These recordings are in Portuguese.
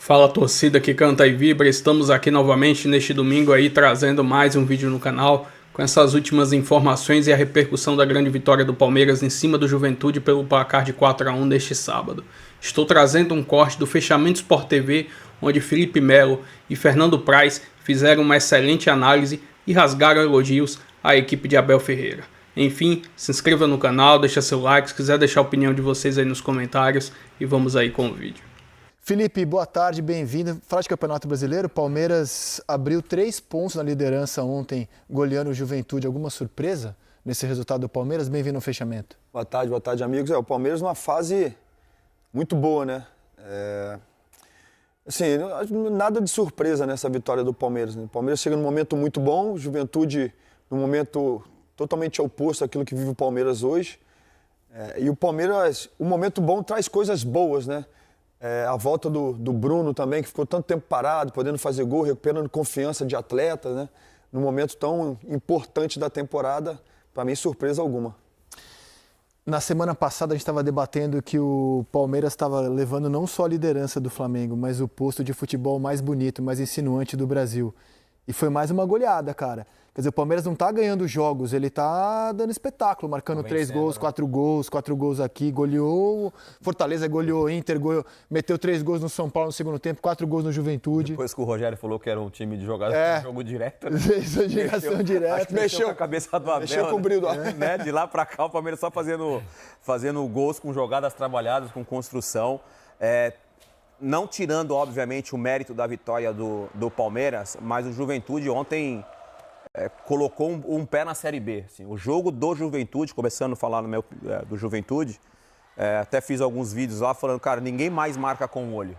Fala, torcida que canta e vibra, estamos aqui novamente neste domingo aí trazendo mais um vídeo no canal com essas últimas informações e a repercussão da grande vitória do Palmeiras em cima do Juventude pelo placar de 4-1 neste sábado. Estou trazendo um corte do Fechamento Sport TV, onde Felipe Melo e Fernando Praz fizeram uma excelente análise e rasgaram elogios à equipe de Abel Ferreira. Enfim, se inscreva no canal, deixa seu like, se quiser deixar a opinião de vocês aí nos comentários e vamos aí com o vídeo. Felipe, boa tarde, bem-vindo. Fala de Campeonato Brasileiro, Palmeiras abriu 3 pontos na liderança ontem, goleando o Juventude. Alguma surpresa nesse resultado do Palmeiras? Bem-vindo ao fechamento. Boa tarde, amigos. O Palmeiras numa fase muito boa, né? Assim, nada de surpresa nessa vitória do Palmeiras, né? O Palmeiras chega num momento muito bom, o Juventude num momento totalmente oposto àquilo que vive o Palmeiras hoje. E o Palmeiras, o momento bom traz coisas boas, né? A volta do Bruno também, que ficou tanto tempo parado, podendo fazer gol, recuperando confiança de atleta, né? Num momento tão importante da temporada, para mim, surpresa alguma. Na semana passada a gente estava debatendo que o Palmeiras estava levando não só a liderança do Flamengo, mas o posto de futebol mais bonito, mais insinuante do Brasil. E foi mais uma goleada, cara. Quer dizer, o Palmeiras não tá ganhando jogos, ele tá dando espetáculo, marcando 3 gols, 4 gols aqui, goleou Fortaleza, goleou Inter, meteu 3 gols no São Paulo no segundo tempo, 4 gols no Juventude. Depois que o Rogério falou que era um time de jogador, jogo direto. Né? Isso, de ligação direta. Acho que mexeu com a cabeça do Abel. Mexeu com o brilho. Né? De lá pra cá, o Palmeiras só fazendo gols com jogadas trabalhadas, com construção. Não tirando, obviamente, o mérito da vitória do Palmeiras, mas o Juventude ontem colocou um pé na Série B. Assim. O jogo do Juventude, começando a falar do Juventude, até fiz alguns vídeos lá falando, cara, ninguém mais marca com o olho.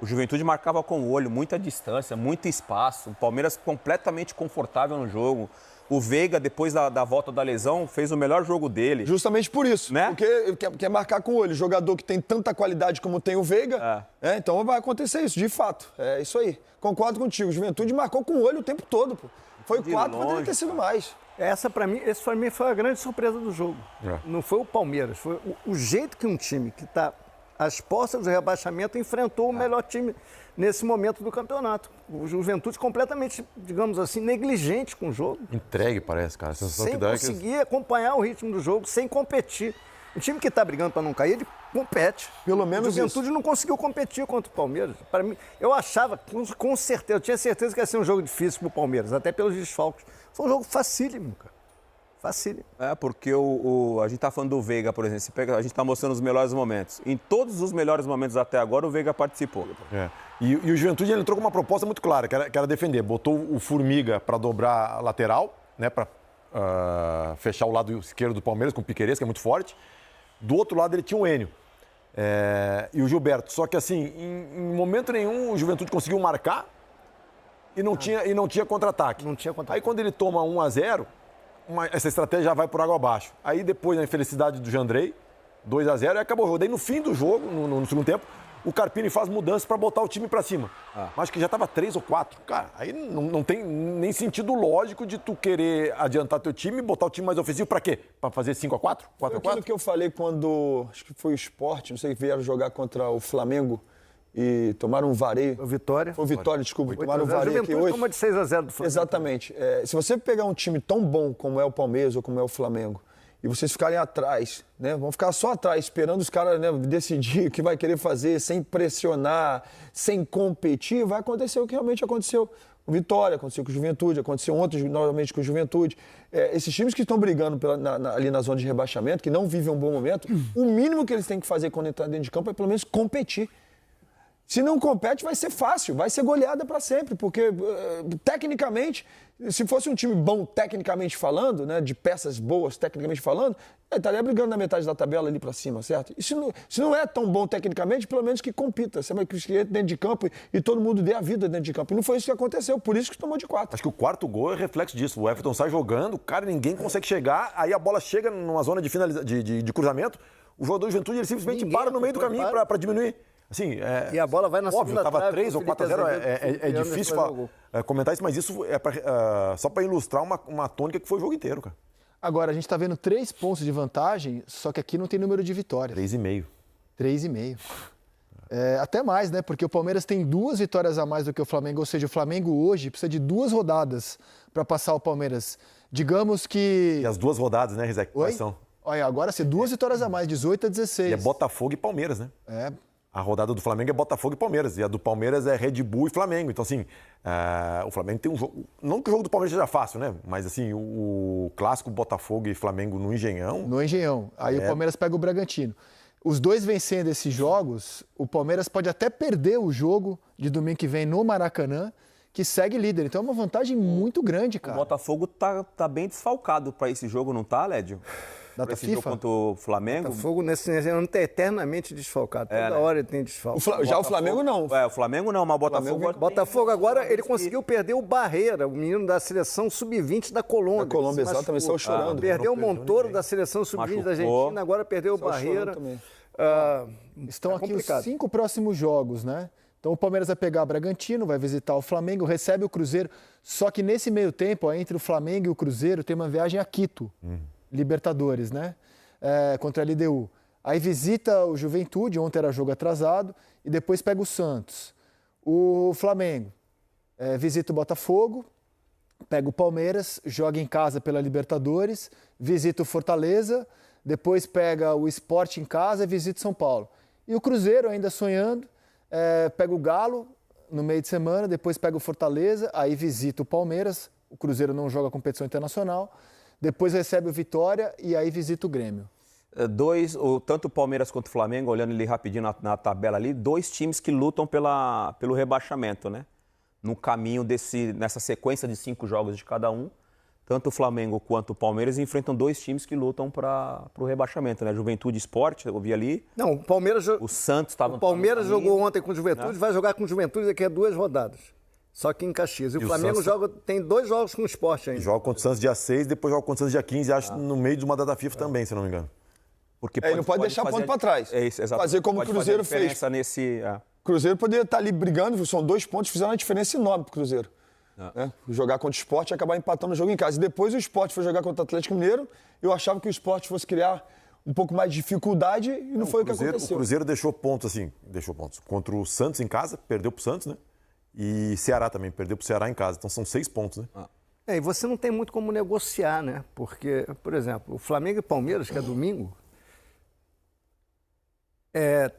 O Juventude marcava com o olho, muita distância, muito espaço, o Palmeiras completamente confortável no jogo. O Veiga, depois da volta da lesão, fez o melhor jogo dele. Justamente por isso, né? Porque quer marcar com o olho. Jogador que tem tanta qualidade como tem o Veiga, então vai acontecer isso, de fato. É isso aí. Concordo contigo. O Juventude marcou com o olho o tempo todo, pô. Foi 4, poderia ter sido mais. Essa para mim foi a grande surpresa do jogo. Não foi o Palmeiras, foi o jeito que um time que está às portas do rebaixamento enfrentou o melhor time nesse momento do campeonato. O Juventude completamente, digamos assim, negligente com o jogo. Entregue, parece, cara. A sensação sem que dá conseguir acompanhar o ritmo do jogo, sem competir. O time que está brigando para não cair, ele compete. Pelo menos o Juventude isso. não conseguiu competir contra o Palmeiras. Para mim, eu achava, com certeza, eu tinha certeza que ia ser um jogo difícil para o Palmeiras, até pelos desfalques. Foi um jogo facílimo, cara. Facílimo. Porque a gente tá falando do Veiga, por exemplo. A gente tá mostrando os melhores momentos. Em todos os melhores momentos até agora, o Veiga participou. E o Juventude ele entrou com uma proposta muito clara, que era defender. Botou o Formiga para dobrar a lateral, né, para fechar o lado esquerdo do Palmeiras com o Piquerez, que é muito forte. Do outro lado ele tinha o Enio e o Gilberto. Só que assim, em momento nenhum o Juventude conseguiu marcar e não tinha contra-ataque. Não tinha contra-ataque. Aí quando ele toma 1-0, essa estratégia já vai por água abaixo. Aí depois, na infelicidade do Jandrei, 2-0 e acabou o jogo. Daí no fim do jogo, no segundo tempo, o Carpini faz mudanças para botar o time para cima. Acho que já estava 3 ou 4. Cara, aí não tem nem sentido lógico de tu querer adiantar teu time e botar o time mais ofensivo para quê? Para fazer 5-4? 4-4? Aquilo que eu falei quando, acho que foi o Sport, não sei, vieram jogar contra o Flamengo e tomaram um vareio. Foi Vitória. Foi Vitória, desculpa. Tomaram um A vareio aqui hoje. toma de 6-0 do Flamengo. Exatamente. Se você pegar um time tão bom como é o Palmeiras ou como é o Flamengo, e vocês ficarem atrás, né? Vão ficar só atrás, esperando os caras, né, decidir o que vai querer fazer, sem pressionar, sem competir, vai acontecer o que realmente aconteceu com Vitória, aconteceu com o Juventude, aconteceu ontem novamente com o Juventude. Esses times que estão brigando ali na zona de rebaixamento, que não vivem um bom momento, o mínimo que eles têm que fazer quando entrar dentro de campo é pelo menos competir. Se não compete, vai ser fácil, vai ser goleada para sempre, porque tecnicamente, se fosse um time bom tecnicamente falando, né, de peças boas tecnicamente falando, ele estaria brigando na metade da tabela ali para cima, certo? E se não é tão bom tecnicamente, pelo menos que compita, você vai conseguir dentro de campo e todo mundo dê a vida dentro de campo. E não foi isso que aconteceu, por isso que tomou de 4. Acho que o quarto gol é reflexo disso. O Everton sai jogando, cara, ninguém consegue chegar, aí a bola chega numa zona de cruzamento, o jogador de Juventude ele simplesmente para no meio do caminho para diminuir. Assim, e a bola vai na óbvio, segunda estava trave, 3 ou 4-0, é difícil comentar isso, mas isso só para ilustrar uma tônica que foi o jogo inteiro, cara. Agora, a gente está vendo 3 pontos de vantagem, só que aqui não tem número de vitórias. 3,5. 3,5. Até mais, né? Porque o Palmeiras tem 2 vitórias a mais do que o Flamengo, ou seja, o Flamengo hoje precisa de 2 rodadas para passar o Palmeiras. Digamos que... E as 2 rodadas, né, Rizek? Quais são? Olha, agora sim, 2 vitórias a mais, 18 a 16. E é Botafogo e Palmeiras, né? A rodada do Flamengo é Botafogo e Palmeiras. E a do Palmeiras é Red Bull e Flamengo. Então, assim, o Flamengo tem um jogo... Não que o jogo do Palmeiras seja fácil, né? Mas, assim, o clássico Botafogo e Flamengo no Engenhão... No Engenhão. Aí o Palmeiras pega o Bragantino. Os 2 vencendo esses jogos, o Palmeiras pode até perder o jogo de domingo que vem no Maracanã, que segue líder. Então é uma vantagem muito grande, cara. O Botafogo tá bem desfalcado para esse jogo, não tá, Lédio? Data esse FIFA? jogo contra o Flamengo. O Botafogo nesse ano está eternamente desfalcado. Toda hora ele tem desfalque. Já o Flamengo não. O Flamengo não, mas o Botafogo... Botafogo agora, ele conseguiu perder o Barreira, o menino da seleção sub-20 da Colômbia. Da Colômbia, exatamente, saiu chorando. Perdeu o Montoro da seleção sub-20 da Argentina, agora perdeu o Barreira. Estão aqui os 5 próximos jogos, né? Então o Palmeiras vai pegar o Bragantino, vai visitar o Flamengo, recebe o Cruzeiro. Só que nesse meio tempo, ó, entre o Flamengo e o Cruzeiro, tem uma viagem a Quito, Libertadores, né? Contra a LDU. Aí visita o Juventude, ontem era jogo atrasado, e depois pega o Santos. O Flamengo visita o Botafogo, pega o Palmeiras, joga em casa pela Libertadores, visita o Fortaleza, depois pega o Sport em casa e visita o São Paulo. E o Cruzeiro, ainda sonhando, pega o Galo no meio de semana, depois pega o Fortaleza, aí visita o Palmeiras, o Cruzeiro não joga competição internacional, depois recebe o Vitória e aí visita o Grêmio. Tanto o Palmeiras quanto o Flamengo, olhando ali rapidinho na tabela ali, 2 times que lutam pelo rebaixamento, né? No caminho nessa sequência de 5 jogos de cada um, tanto o Flamengo quanto o Palmeiras enfrentam 2 times que lutam para o rebaixamento, né? Juventude e Sport, eu vi ali. Não, o Palmeiras... O Santos estava... O Palmeiras jogou ontem com o Juventude, vai jogar com o Juventude daqui a 2 rodadas. Só que em Caxias. E o Flamengo tem 2 jogos com o Sport ainda. Joga contra o Santos dia 6, depois joga contra o Santos dia 15, acho no meio de uma data FIFA também, se não me engano. Porque ele não pode deixar ponto para trás. É isso, exatamente. Fazer como o Cruzeiro fez. O Cruzeiro poderia estar ali brigando, são 2 pontos, fizeram uma diferença enorme para o Cruzeiro. Né? Jogar contra o Sport e acabar empatando o jogo em casa. E depois o Sport foi jogar contra o Atlético Mineiro, eu achava que o Sport fosse criar um pouco mais de dificuldade e não foi o que aconteceu. O Cruzeiro deixou pontos. Contra o Santos em casa, perdeu para o Santos, né? E Ceará também, perdeu para o Ceará em casa. Então são 6 pontos, né? E você não tem muito como negociar, né? Porque, por exemplo, o Flamengo e Palmeiras, que é domingo,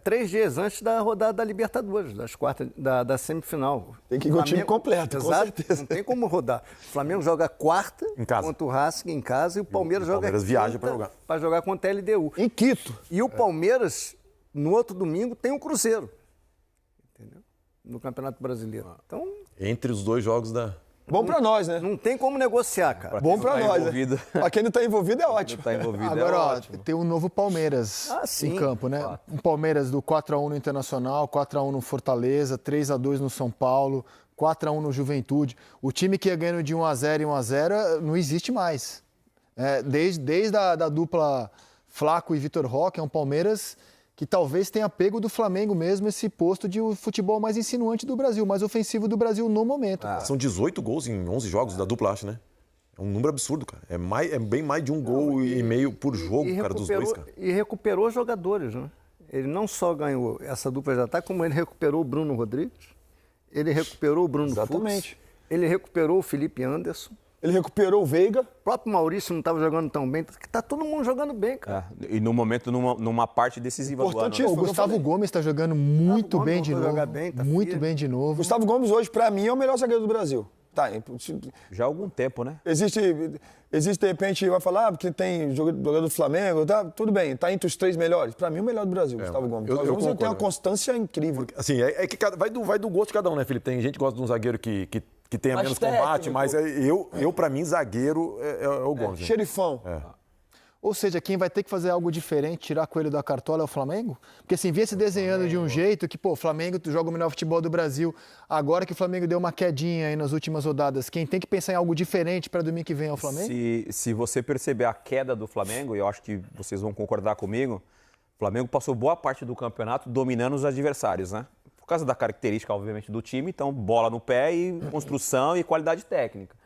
3 dias antes da rodada da Libertadores, das quartas, da semifinal. Tem que ir com o time completo, exato, com certeza. Não tem como rodar. O Flamengo joga quarta contra o Racing em casa e o Palmeiras viaja para jogar. Para jogar contra a LDU. Em Quito. E o Palmeiras, no outro domingo, tem o Cruzeiro. Entendeu? No Campeonato Brasileiro. Então, entre os 2 jogos da... Bom pra nós, né? Não tem como negociar, cara. Bom pra nós, né? Pra quem não tá envolvido é ótimo. Agora, tem um novo Palmeiras em campo, né? Claro. Um Palmeiras do 4-1 no Internacional, 4-1 no Fortaleza, 3-2 no São Paulo, 4-1 no Juventude. O time que ia ganhando de 1-0 e 1-0 não existe mais. Desde a dupla Flaco e Vitor Roque, é um Palmeiras que talvez tenha pego do Flamengo mesmo esse posto de o futebol mais insinuante do Brasil, mais ofensivo do Brasil no momento. São 18 gols em 11 jogos da dupla, acho, né? É um número absurdo, cara. É bem mais de 1 gol e meio por jogo, cara, dos 2, cara. E recuperou jogadores, né? Ele não só ganhou essa dupla de ataque, como ele recuperou o Bruno Rodrigues, ele recuperou o Bruno Fux, ele recuperou o Felipe Anderson. Ele recuperou o Veiga. O próprio Maurício não estava jogando tão bem. Tá todo mundo jogando bem, cara. E no momento, numa parte decisiva do ano. O Gustavo Gomes está jogando muito bem de novo. Muito bem de novo. Gustavo Gomes hoje, para mim, é o melhor zagueiro do Brasil. Já há algum tempo, né? Existe de repente, vai falar porque tem jogador do Flamengo, tá? Tudo bem, tá entre os 3 melhores. Para mim, o melhor do Brasil, Gustavo Gomes. Eu tem uma constância incrível. Porque, assim, que vai do gosto de cada um, né, Felipe? Tem gente que gosta de um zagueiro que tenha menos combate, mas para mim, zagueiro é o Gomes. Xerifão. Ou seja, quem vai ter que fazer algo diferente, tirar coelho da cartola é o Flamengo? Porque assim, vinha se desenhando de um jeito que, o Flamengo joga o melhor futebol do Brasil. Agora que o Flamengo deu uma quedinha aí nas últimas rodadas, quem tem que pensar em algo diferente para domingo que vem é o Flamengo? Se você perceber a queda do Flamengo, e eu acho que vocês vão concordar comigo, o Flamengo passou boa parte do campeonato dominando os adversários, né? Por causa da característica, obviamente, do time, então bola no pé e construção e qualidade técnica.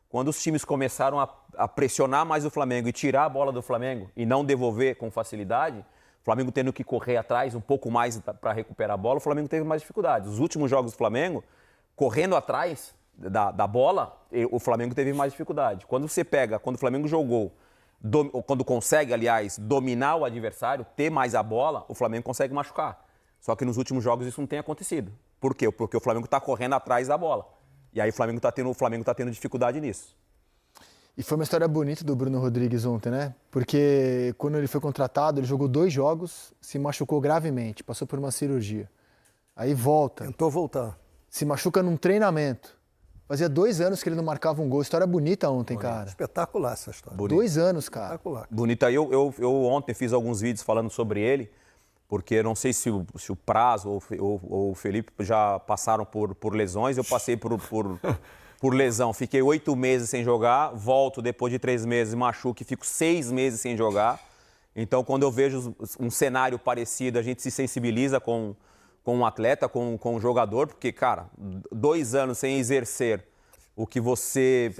Quando os times começaram a pressionar mais o Flamengo e tirar a bola do Flamengo e não devolver com facilidade, Flamengo tendo que correr atrás um pouco mais para recuperar a bola, o Flamengo teve mais dificuldades. Os últimos jogos do Flamengo, correndo atrás da bola, o Flamengo teve mais dificuldade. Quando o Flamengo jogou, quando consegue, aliás, dominar o adversário, ter mais a bola, o Flamengo consegue machucar. Só que nos últimos jogos isso não tem acontecido. Por quê? Porque o Flamengo está correndo atrás da bola. E aí o Flamengo está tendo dificuldade nisso. E foi uma história bonita do Bruno Rodrigues ontem, né? Porque quando ele foi contratado, ele jogou 2 jogos, se machucou gravemente, passou por uma cirurgia. Aí volta. Tentou voltar. Se machuca num treinamento. Fazia 2 anos que ele não marcava um gol. História bonita ontem, cara. Espetacular essa história. Bonito. 2 anos, cara. Espetacular. Bonita. Eu ontem fiz alguns vídeos falando sobre ele, porque não sei se o Prazo ou o Felipe já passaram por lesões. Eu passei por lesão. Fiquei 8 meses sem jogar, volto depois de 3 meses, machuco e fico 6 meses sem jogar. Então, quando eu vejo um cenário parecido, a gente se sensibiliza com um atleta, com um jogador, porque, cara, 2 anos sem exercer o que você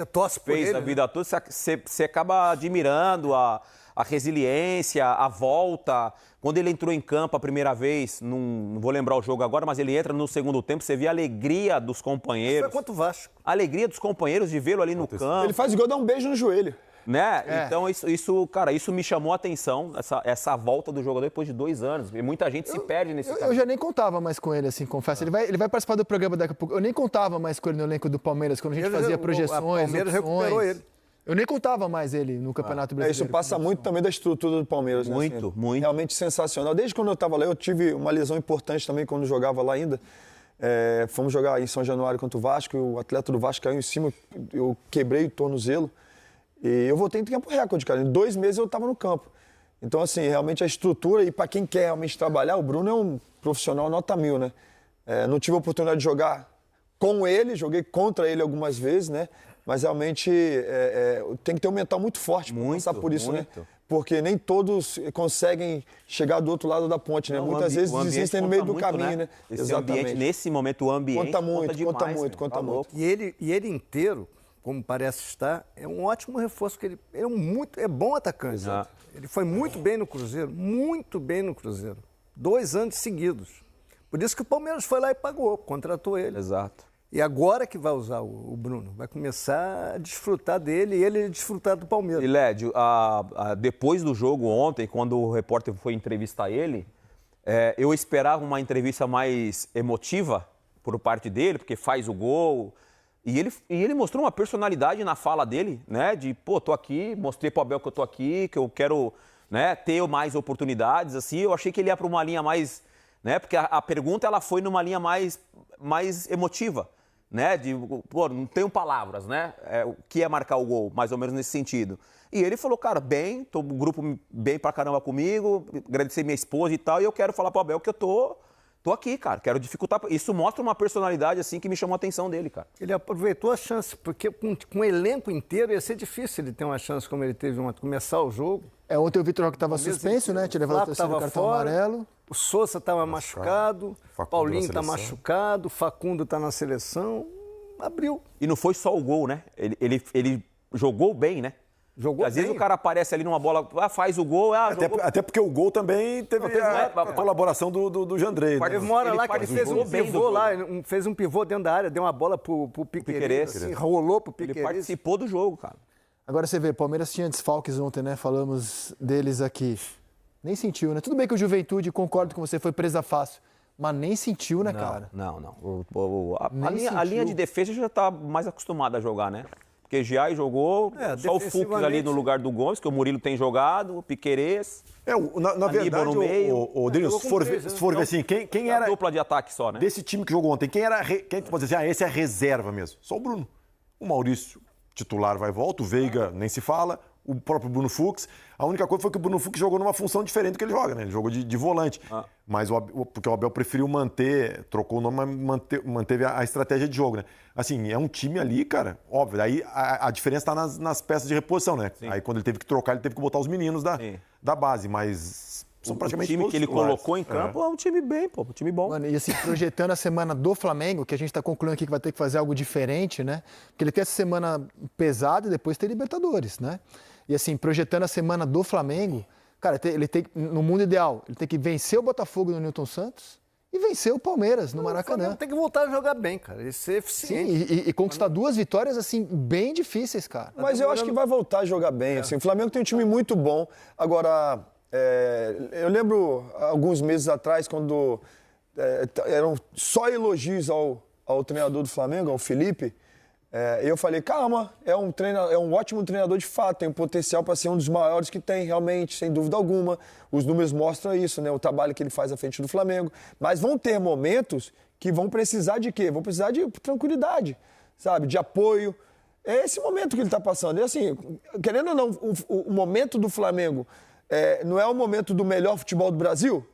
fez a vida toda, você acaba admirando a resiliência, a volta. Quando ele entrou em campo a primeira vez, não vou lembrar o jogo agora, mas ele entra no segundo tempo, você vê a alegria dos companheiros. Foi contra o Vasco. A alegria dos companheiros de vê-lo ali no campo. Ele faz igual dar um beijo no joelho. Né? Então, isso me chamou a atenção, essa volta do jogador depois de 2 anos. E muita gente se perde nesse caminho. Eu já nem contava mais com ele, assim, confesso. Ele vai participar do programa daqui a pouco. Eu nem contava mais com ele no elenco do Palmeiras, quando a gente fazia projeções, o Palmeiras recuperou ele. Eu nem contava mais ele no Campeonato Brasileiro. Isso passa muito também da estrutura do Palmeiras. Muito, né? muito. Realmente sensacional. Desde quando eu estava lá, eu tive uma lesão importante também quando jogava lá ainda. Fomos jogar em São Januário contra o Vasco, o atleta do Vasco caiu em cima, eu quebrei o tornozelo. E eu voltei em tempo recorde, cara. Em 2 meses eu estava no campo. Então, assim, realmente a estrutura, e para quem quer realmente trabalhar, o Bruno é um profissional nota 1000, né? Não tive a oportunidade de jogar com ele, joguei contra ele algumas vezes, né? Mas realmente tem que ter um mental muito forte para passar por isso, muito. Né? Porque nem todos conseguem chegar do outro lado da ponte, né? Muitas vezes desistem no meio do caminho, né? Exatamente. Nesse momento, o ambiente conta muito. E ele inteiro, como parece estar, é um ótimo reforço, porque ele é bom atacante. Exato. Ele foi muito bem no Cruzeiro, 2 anos seguidos. Por isso que o Palmeiras foi lá e pagou, contratou ele. Exato. E agora que vai usar o Bruno, vai começar a desfrutar dele e ele desfrutar do Palmeiras. E Lédio, depois do jogo ontem, quando o repórter foi entrevistar ele, eu esperava uma entrevista mais emotiva por parte dele, porque faz o gol. E ele mostrou uma personalidade na fala dele, né? De, tô aqui, mostrei pro Abel que eu tô aqui, que eu quero, né, ter mais oportunidades, assim. Eu achei que ele ia para uma linha mais, né? Porque a pergunta, ela foi numa linha mais emotiva, né? De, não tenho palavras, né? O que é marcar o gol, mais ou menos nesse sentido. E ele falou, cara, o grupo bem pra caramba comigo, agradecer minha esposa e tal, e eu quero falar pro Abel que eu tô aqui, cara, quero dificultar. Isso mostra uma personalidade, assim, que me chamou a atenção dele, cara. Ele aproveitou a chance, porque com o elenco inteiro ia ser difícil ele ter uma chance como ele teve começar o jogo. Ontem o Vitor Roque estava suspenso, né? Tinha levado o terceiro cartão amarelo. O Sousa estava machucado, o Paulinho está machucado, o Facundo está na seleção. Abriu. E não foi só o gol, né? Ele jogou bem, né? Às vezes o cara aparece ali numa bola, faz o gol. Até porque o gol também teve a colaboração do Jandrei. Teve uma hora lá que ele fez um pivô lá, fez um pivô dentro da área, deu uma bola pro Piquerez, assim, rolou pro Piquerez. Ele participou do jogo, cara. Agora você vê, Palmeiras tinha desfalques ontem, né? Falamos deles aqui. Nem sentiu, né? Tudo bem que o Juventude, concordo com você, foi presa fácil. Mas nem sentiu, né, cara? Não. A linha de defesa já tá mais acostumada a jogar, né? Porque Giai jogou, só o Fux ali no lugar do Gomes, que o Murilo tem jogado, o Piquerez. Na verdade, no meio. Denilson, se for ver assim, quem era... dupla de ataque só, né? Desse time que jogou ontem, quem pode dizer, esse é a reserva mesmo? Só o Bruno. O Maurício, titular, vai e volta, o Veiga nem se fala, o próprio Bruno Fux. A única coisa foi que o Bruno Fux jogou numa função diferente do que ele joga, né? Ele jogou de volante. Mas porque o Abel preferiu trocou o nome, mas manteve a estratégia de jogo, né? Assim, é um time ali, cara, óbvio. Aí a diferença tá nas peças de reposição, né? Sim. Aí quando ele teve que trocar, ele teve que botar os meninos da base, mas são praticamente o time que ele colocou em campo é um time bem, um time bom. Mano, e assim, projetando a semana do Flamengo, que a gente tá concluindo aqui que vai ter que fazer algo diferente, né? Porque ele tem essa semana pesada e depois tem Libertadores, né? E assim, projetando a semana do Flamengo, Cara, ele tem, no mundo ideal, ele tem que vencer o Botafogo no Newton Santos e vencer o Palmeiras no Maracanã. Tem que voltar a jogar bem, cara, e ser eficiente. Sim, e conquistar 2 vitórias, assim, bem difíceis, cara. Mas eu acho que vai voltar a jogar bem. Assim, o Flamengo tem um time muito bom. Agora, eu lembro alguns meses atrás, quando eram só elogios ao treinador do Flamengo, ao Felipe. Eu falei, calma, é um ótimo treinador de fato, tem um potencial para ser um dos maiores que tem, realmente, sem dúvida alguma. Os números mostram isso, né? O trabalho que ele faz à frente do Flamengo. Mas vão ter momentos que vão precisar de quê? Vão precisar de tranquilidade, sabe? De apoio. É esse momento que ele está passando. E assim, querendo ou não, o momento do Flamengo não é o momento do melhor futebol do Brasil,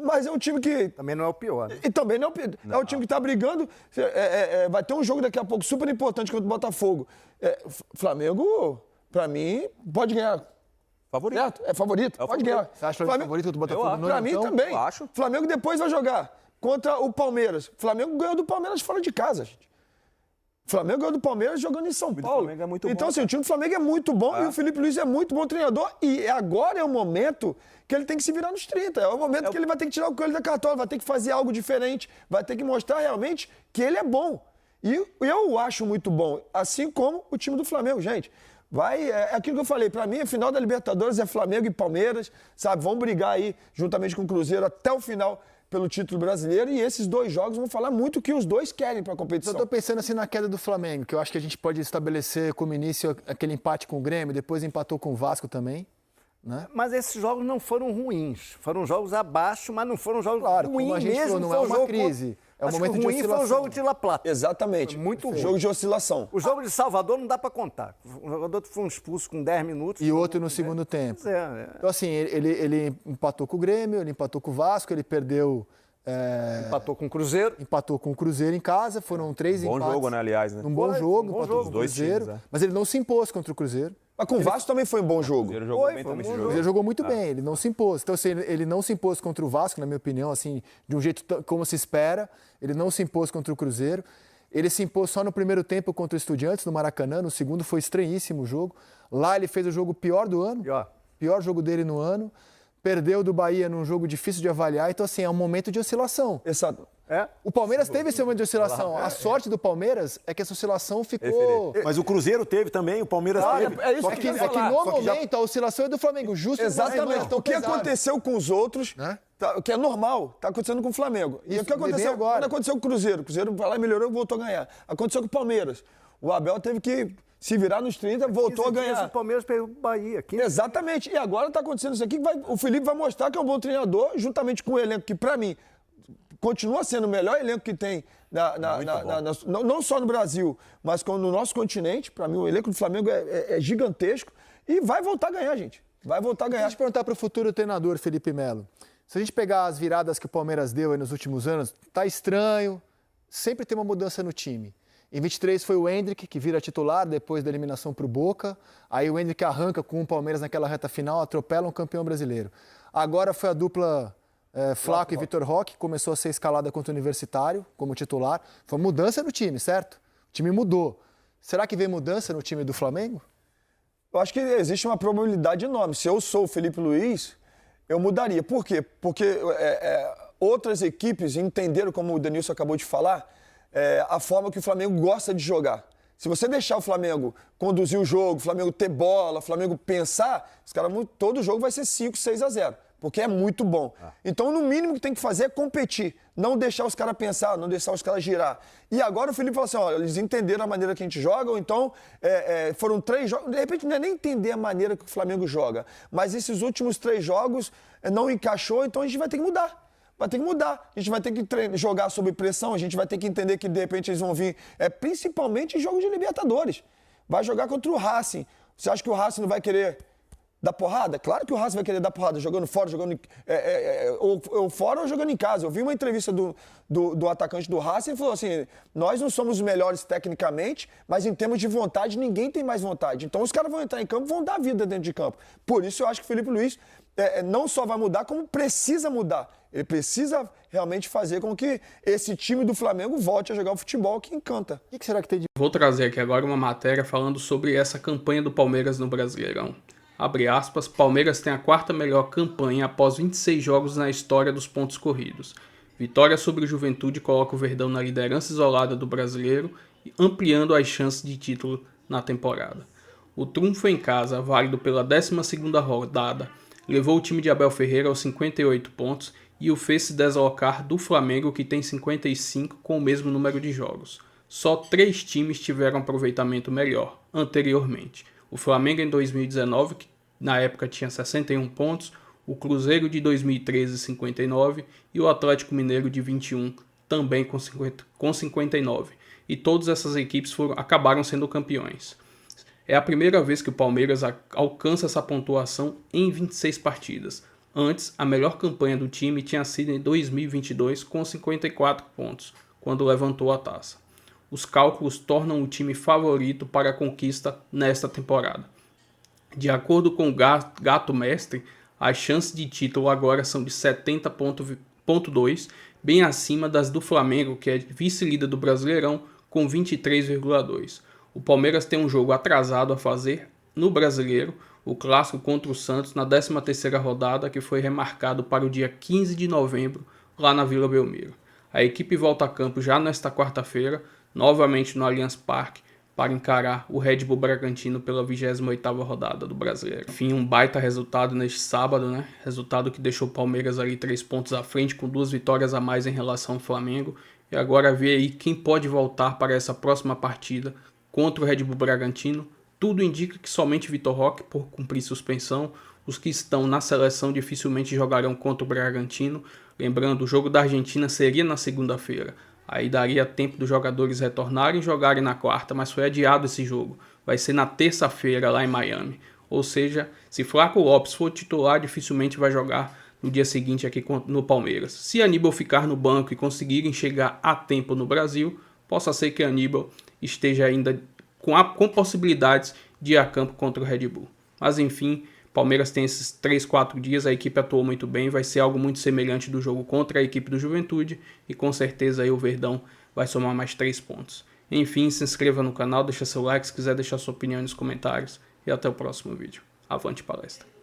mas é um time que... Também não é o pior, né? E também não é o pior. É um time que está brigando. Vai ter um jogo daqui a pouco super importante contra o Botafogo. Flamengo, para mim, pode ganhar. Favorito. É favorito, pode ganhar. Você acha o favorito do Botafogo? Para mim também. Eu acho. Flamengo depois vai jogar contra o Palmeiras. Flamengo ganhou do Palmeiras fora de casa, gente. Flamengo ganhou do Palmeiras jogando em São Paulo. Flamengo é muito então, bom, assim, o time do Flamengo é muito bom e o Felipe Luiz é muito bom treinador. E agora é o momento que ele tem que se virar nos 30. É o momento que ele vai ter que tirar o coelho da cartola, vai ter que fazer algo diferente, vai ter que mostrar realmente que ele é bom. E eu acho muito bom, assim como o time do Flamengo, gente. É aquilo que eu falei, pra mim, a final da Libertadores é Flamengo e Palmeiras, sabe? Vão brigar aí, juntamente com o Cruzeiro, até o final pelo título brasileiro, e esses 2 jogos vão falar muito o que os dois querem pra competição. Eu tô pensando assim na queda do Flamengo, que eu acho que a gente pode estabelecer como início aquele empate com o Grêmio, depois empatou com o Vasco também, né? Mas esses jogos não foram ruins. Foram jogos abaixo, mas não foram jogos Claro, ruins como a gente mesmo. falou, não é uma crise. É um Acho momento que de ruim oscilação. foi o jogo de La Plata. Exatamente. Muito jogo de oscilação. O jogo de Salvador não dá para contar. O jogador foi expulso com 10 minutos. E outro no segundo tempo. Então, assim, ele empatou com o Grêmio, ele empatou com o Vasco, ele perdeu... Empatou com o Cruzeiro. Empatou com o Cruzeiro em casa, foram 3 empates. Bom jogo, né, aliás, né? Um bom jogo, empatou com o Dois Cruzeiro. times, Mas ele não se impôs contra o Cruzeiro. Mas com o Vasco também foi um bom jogo. O Cruzeiro jogou bem também esse O jogo. Cruzeiro jogou muito bem, ele não se impôs. Então, assim, ele não se impôs contra o Vasco, na minha opinião, assim, de um jeito como se espera. Ele não se impôs contra o Cruzeiro. Ele se impôs só no primeiro tempo contra o Estudiantes, no Maracanã. No segundo foi estranhíssimo o jogo. Lá ele fez o jogo pior do ano. Pior jogo dele no ano. Perdeu do Bahia num jogo difícil de avaliar. Então, assim, é um momento de oscilação. Exato. O Palmeiras teve esse momento de oscilação. A sorte do Palmeiras é que essa oscilação ficou... Mas o Cruzeiro teve também, o Palmeiras teve. É isso É que no momento a oscilação é do Flamengo, justo. Exatamente. O que aconteceu com os outros, né? Que é normal, está acontecendo com o Flamengo. E Isso, o que aconteceu agora? quando aconteceu com o Cruzeiro? O Cruzeiro vai lá e melhorou e voltou a ganhar. Aconteceu com o Palmeiras. O Abel teve que se virar nos 30, voltou a ganhar. O Palmeiras pegou o Bahia. Exatamente. E agora está acontecendo isso aqui. O Felipe vai mostrar que é um bom treinador, juntamente com o elenco que, para mim, continua sendo o melhor elenco que tem, não só no Brasil, mas no nosso continente. Para mim, o elenco do Flamengo é gigantesco e vai voltar a ganhar, gente. Vai voltar a ganhar. Deixa eu perguntar para o futuro treinador, Felipe Melo. Se a gente pegar as viradas que o Palmeiras deu aí nos últimos anos, tá estranho, sempre tem uma mudança no time. Em 23 foi o Endrick, que vira titular depois da eliminação para o Boca. Aí o Endrick arranca com o Palmeiras naquela reta final, atropela um campeão brasileiro. Agora foi a dupla Flaco e Vitor Roque, que começou a ser escalada contra o Universitário como titular. Foi uma mudança no time, certo? O time mudou. Será que vem mudança no time do Flamengo? Eu acho que existe uma probabilidade enorme. Se eu sou o Felipe Luiz, eu mudaria. Por quê? Porque outras equipes entenderam, como o Denilson acabou de falar, a forma que o Flamengo gosta de jogar. Se você deixar o Flamengo conduzir o jogo, o Flamengo ter bola, o Flamengo pensar, todo jogo vai ser 5, 6-0, porque é muito bom. Então, no mínimo que tem que fazer é competir, não deixar os caras pensar, não deixar os caras girar. E agora o Felipe falou assim, olha, eles entenderam a maneira que a gente joga, ou então foram 3 jogos, de repente não é nem entender a maneira que o Flamengo joga, mas esses últimos 3 jogos não encaixou, então a gente vai ter que mudar. Vai ter que mudar. A gente vai ter que jogar sob pressão, a gente vai ter que entender que de repente eles vão vir, principalmente em jogo de Libertadores. Vai jogar contra o Racing. Você acha que o Racing não vai querer dar porrada? Claro que o Racing vai querer dar porrada, jogando fora, ou fora ou jogando em casa. Eu vi uma entrevista do atacante do Racing e falou assim, nós não somos os melhores tecnicamente, mas em termos de vontade, ninguém tem mais vontade. Então os caras vão entrar em campo, vão dar vida dentro de campo. Por isso eu acho que o Felipe Luiz não só vai mudar, como precisa mudar. Ele precisa realmente fazer com que esse time do Flamengo volte a jogar o futebol que encanta. O que será que tem de... Vou trazer aqui agora uma matéria falando sobre essa campanha do Palmeiras no Brasileirão. abre aspas, Palmeiras tem a 4ª melhor campanha após 26 jogos na história dos pontos corridos. Vitória sobre o Juventude coloca o Verdão na liderança isolada do Brasileiro, ampliando as chances de título na temporada. O trunfo em casa, válido pela 12ª rodada, levou o time de Abel Ferreira aos 58 pontos e o fez se deslocar do Flamengo, que tem 55 com o mesmo número de jogos. Só 3 times tiveram aproveitamento melhor anteriormente. O Flamengo em 2019, que na época tinha 61 pontos, o Cruzeiro de 2013 59 e o Atlético Mineiro de 21 também com 59. E todas essas equipes acabaram sendo campeões. É a primeira vez que o Palmeiras alcança essa pontuação em 26 partidas. Antes, a melhor campanha do time tinha sido em 2022 com 54 pontos, quando levantou a taça. Os cálculos tornam o time favorito para a conquista nesta temporada. De acordo com o Gato Mestre, as chances de título agora são de 70,2, bem acima das do Flamengo, que é vice-líder do Brasileirão, com 23,2. O Palmeiras tem um jogo atrasado a fazer no Brasileiro, o clássico contra o Santos, na 13ª rodada, que foi remarcado para o dia 15 de novembro, lá na Vila Belmiro. A equipe volta a campo já nesta quarta-feira, novamente no Allianz Parque, para encarar o Red Bull Bragantino pela 28ª rodada do Brasileiro. Enfim, um baita resultado neste sábado, né? Resultado que deixou o Palmeiras ali 3 pontos à frente, com 2 vitórias a mais em relação ao Flamengo. E agora ver aí quem pode voltar para essa próxima partida contra o Red Bull Bragantino. Tudo indica que somente Vitor Roque, por cumprir suspensão. Os que estão na seleção dificilmente jogarão contra o Bragantino. Lembrando, o jogo da Argentina seria na segunda-feira. Aí daria tempo dos jogadores retornarem e jogarem na quarta, mas foi adiado esse jogo. Vai ser na terça-feira lá em Miami. Ou seja, se Flaco Lopes for titular, dificilmente vai jogar no dia seguinte aqui no Palmeiras. Se Aníbal ficar no banco e conseguirem chegar a tempo no Brasil, possa ser que Aníbal esteja ainda com possibilidades de ir a campo contra o Red Bull. Mas enfim, Palmeiras tem esses 3-4 dias, a equipe atuou muito bem, vai ser algo muito semelhante do jogo contra a equipe do Juventude e com certeza aí o Verdão vai somar mais 3 pontos. Enfim, se inscreva no canal, deixa seu like, se quiser deixar sua opinião nos comentários e até o próximo vídeo. Avante palestra!